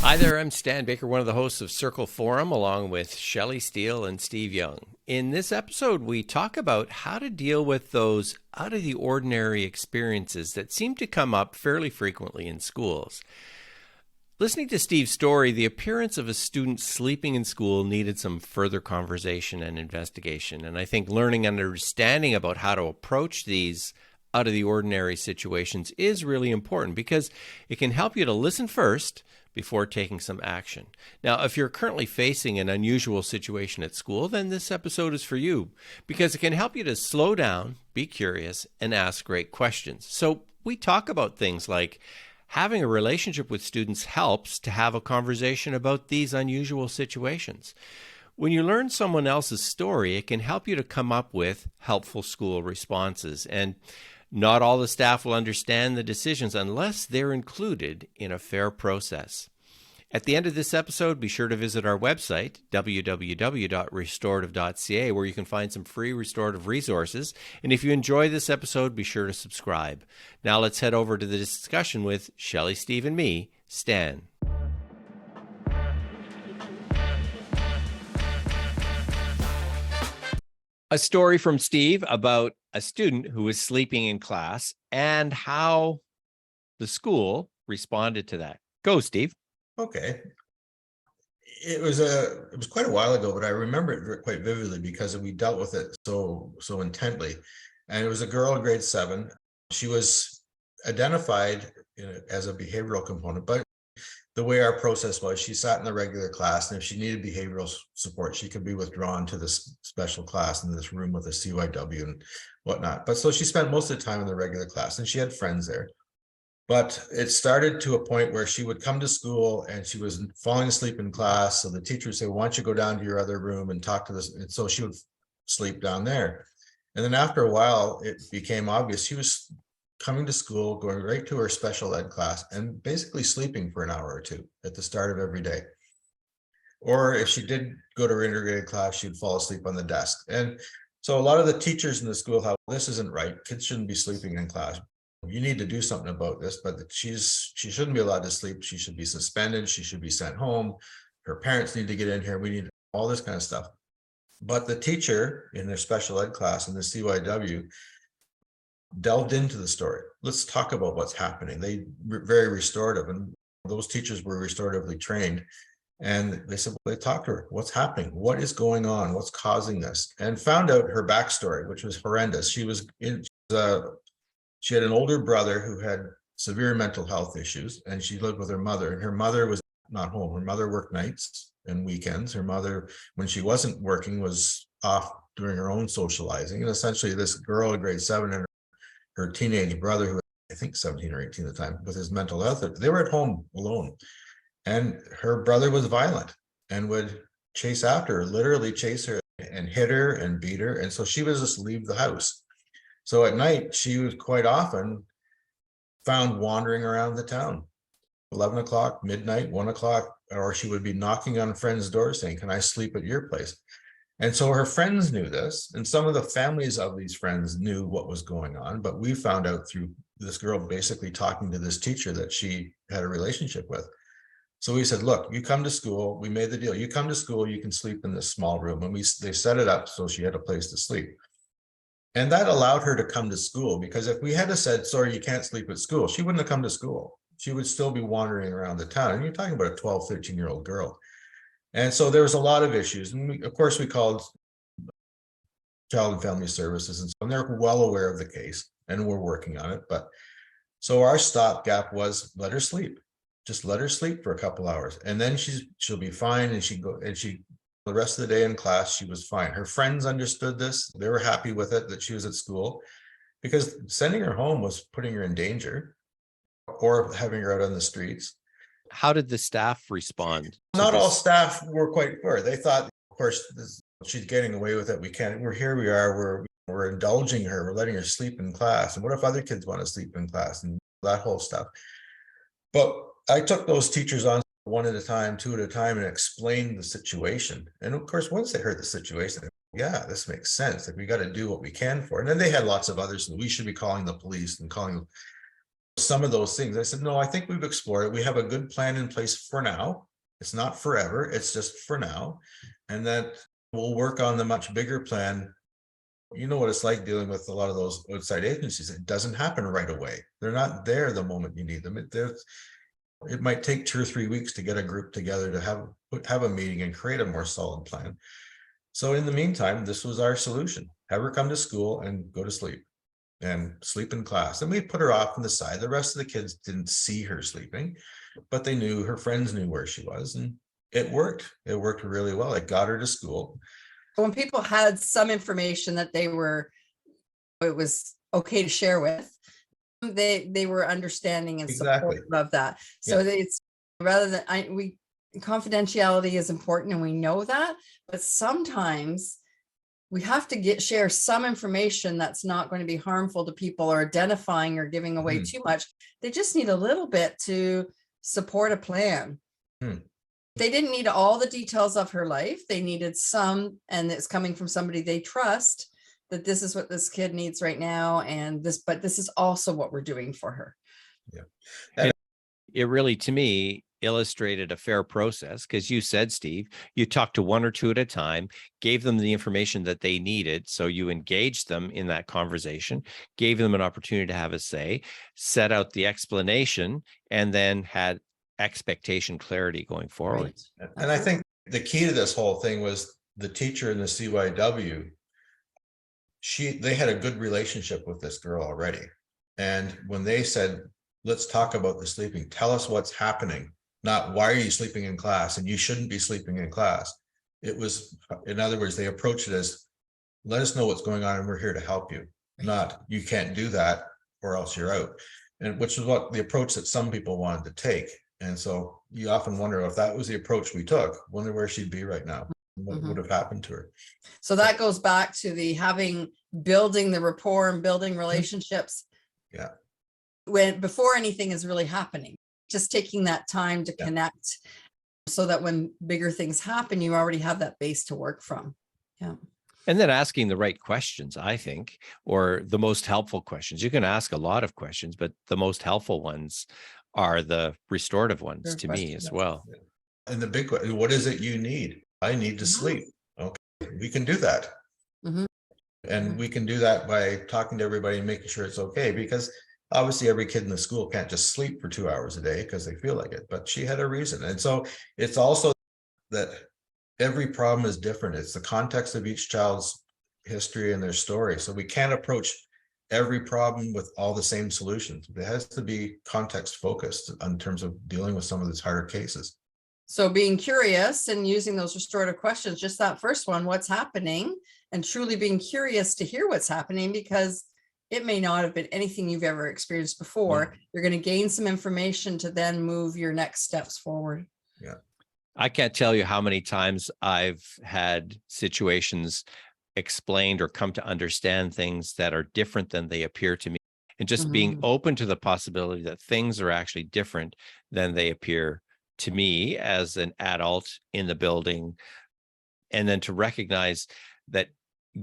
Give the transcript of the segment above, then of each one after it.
Hi there, I'm Stan Baker, one of the hosts of Circle Forum, along with Shelley Steele and Steve Young. In this episode, we talk about how to deal with those out of the ordinary experiences that seem to come up fairly frequently in schools. Listening to Steve's story, the appearance of a student sleeping in school needed some further conversation and investigation. And I think learning and understanding about how to approach these out of the ordinary situations is really important because it can help you to listen first before taking some action. Now, if you're currently facing an unusual situation at school, then this episode is for you because it can help you to slow down, be curious, and ask great questions. So we talk about things like having a relationship with students helps to have a conversation about these unusual situations. When you learn someone else's story, it can help you to come up with helpful school responses. And not all the staff will understand the decisions unless they're included in a fair process. At the end of this episode, be sure to visit our website, www.restorative.ca, where you can find some free restorative resources. And if you enjoy this episode, be sure to subscribe. Now let's head over to the discussion with Shelley, Steve, and me, Stan. A story from Steve about a student who was sleeping in class and how the school responded to that. Go, Steve. Okay. It was quite a while ago, but I remember it quite vividly because we dealt with it so intently. And it was a girl in grade 7. She was identified as a behavioral component, but the way our process was, she sat in the regular class, and if she needed behavioral support, she could be withdrawn to this special class in this room with a CYW and whatnot. But so she spent most of the time in the regular class, and she had friends there. But it started to a point where she would come to school and she was falling asleep in class. So the teacher would say, why don't you go down to your other room and talk to this? And so she would sleep down there. And then after a while, it became obvious she was coming to school, going right to her special ed class and basically sleeping for an hour or two at the start of every day. Or if she did go to her integrated class, she'd fall asleep on the desk. And so a lot of the teachers in the school thought, this isn't right. Kids shouldn't be sleeping in class. You need to do something about this, but she shouldn't be allowed to sleep. She should be suspended. She should be sent home. Her parents need to get in here. We need all this kind of stuff. But the teacher in their special ed class in the CYW delved into the story. Let's talk about what's happening. They were very restorative, and those teachers were restoratively trained. And they said, well, they talked to her. What's happening? What is going on? What's causing this? And found out her backstory, which was horrendous. She had an older brother who had severe mental health issues, and she lived with her mother, and her mother was not home. Her mother worked nights and weekends. Her mother, when she wasn't working, was off doing her own socializing. And essentially this girl in grade 7 and her teenage brother, who was, I think 17 or 18 at the time, with his mental health, they were at home alone. And her brother was violent and would chase after her, literally chase her and hit her and beat her. And so she would just leave the house. So at night, she was quite often found wandering around the town, 11 o'clock, midnight, 1 o'clock, or she would be knocking on friends' doors saying, can I sleep at your place? And so her friends knew this, and some of the families of these friends knew what was going on, but we found out through this girl basically talking to this teacher that she had a relationship with. So we said, look, you come to school, we made the deal, you come to school, you can sleep in this small room. And they set it up so she had a place to sleep. And that allowed her to come to school, because if we had said, sorry, you can't sleep at school, she wouldn't have come to school. She would still be wandering around the town. And you're talking about a 12, 13-year-old girl. And so there was a lot of issues. And of course, we called Child and Family Services, and they're well aware of the case, and we're working on it. But so our stopgap was let her sleep. Just let her sleep for a couple hours. And then she'll be fine. And the rest of the day in class, she was fine. Her friends understood this. They were happy with it, that she was at school, because sending her home was putting her in danger or having her out on the streets. How did the staff respond? Not all staff were quite fair. They thought, of course, she's getting away with it. We are, we're indulging her. We're letting her sleep in class. And what if other kids want to sleep in class and that whole stuff? But I took those teachers on one at a time, two at a time, and explained the situation. And of course, once they heard the situation, yeah, this makes sense. Like, we got to do what we can for it. And then they had lots of others. We should be calling the police and calling some of those things. I said, no, I think we've explored it. We have a good plan in place for now. It's not forever, it's just for now. And that we'll work on the much bigger plan. You know what it's like dealing with a lot of those outside agencies. It doesn't happen right away. They're not there the moment you need them. It might take 2 or 3 weeks to get a group together to have a meeting and create a more solid plan. So in the meantime, this was our solution. Have her come to school and go to sleep and sleep in class. And we put her off on the side. The rest of the kids didn't see her sleeping, but they knew, her friends knew where she was, and it worked. It worked really well. It got her to school. When people had some information that it was okay to share with, they were understanding and Exactly. supportive of that. So it's rather than confidentiality is important, and we know that, but sometimes we have to share some information that's not going to be harmful to people or identifying or giving away too much. They just need a little bit to support a plan. They didn't need all the details of her life. They needed some, and it's coming from somebody they trust, that this is what this kid needs right now. But this is also what we're doing for her. Yeah. And it really, to me, illustrated a fair process, because you said, Steve, you talked to one or two at a time, gave them the information that they needed. So you engaged them in that conversation, gave them an opportunity to have a say, set out the explanation, and then had expectation clarity going forward. Right. And I think the key to this whole thing was the teacher in the CYW. They had a good relationship with this girl already. And when they said, let's talk about the sleeping, tell us what's happening, not why are you sleeping in class and you shouldn't be sleeping in class. It was, in other words, they approached it as, let us know what's going on and we're here to help you, not you can't do that or else you're out. And which is what the approach that some people wanted to take. And so you often wonder, if that was the approach we took, wonder where she'd be right now. What would have happened to her? So that goes back to building the rapport and building relationships. Yeah. Before anything is really happening, just taking that time to connect, so that when bigger things happen, you already have that base to work from. Yeah. And then asking the right questions, I think, or the most helpful questions. You can ask a lot of questions, but the most helpful ones are the restorative ones to me as well. And the big question, what is it you need? I need to sleep. Okay, we can do that. And we can do that by talking to everybody and making sure it's okay, because obviously every kid in the school can't just sleep for 2 hours a day because they feel like it, but she had a reason. And so it's also that every problem is different. It's the context of each child's history and their story. So we can't approach every problem with all the same solutions. It has to be context focused in terms of dealing with some of these harder cases. So being curious and using those restorative questions, just that first one, what's happening, and truly being curious to hear what's happening, because it may not have been anything you've ever experienced before. You're going to gain some information to then move your next steps forward. Yeah. I can't tell you how many times I've had situations explained or come to understand things that are different than they appear to me. And just being open to the possibility that things are actually different than they appear to me as an adult in the building. And then to recognize that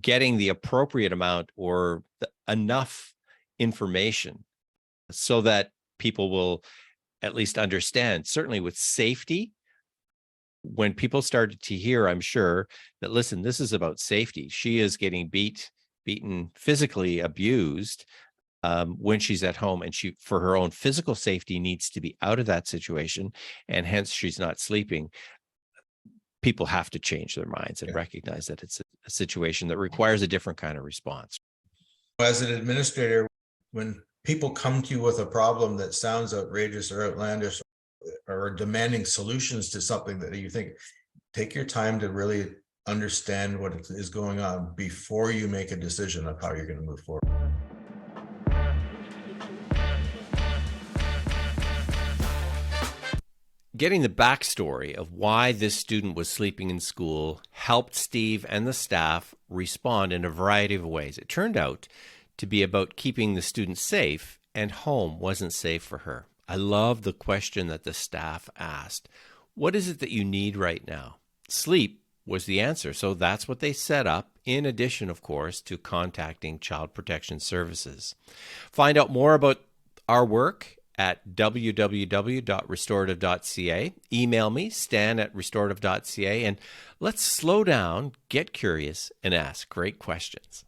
getting the appropriate amount or enough information so that people will at least understand, certainly with safety. When people started to hear, I'm sure, that, listen, this is about safety. She is getting beaten, physically abused when she's at home, and she, for her own physical safety, needs to be out of that situation, and hence she's not sleeping. People have to change their minds and recognize that it's a situation that requires a different kind of response. As an administrator, when people come to you with a problem that sounds outrageous or outlandish, or demanding solutions to something that you think, take your time to really understand what is going on before you make a decision of how you're going to move forward. Getting the backstory of why this student was sleeping in school helped Steve and the staff respond in a variety of ways. It turned out to be about keeping the student safe, and home wasn't safe for her. I love the question that the staff asked. What is it that you need right now? Sleep was the answer. So that's what they set up, in addition, of course, to contacting Child Protection Services. Find out more about our work at www.restorative.ca. Email me, stan@restorative.ca, and let's slow down, get curious, and ask great questions.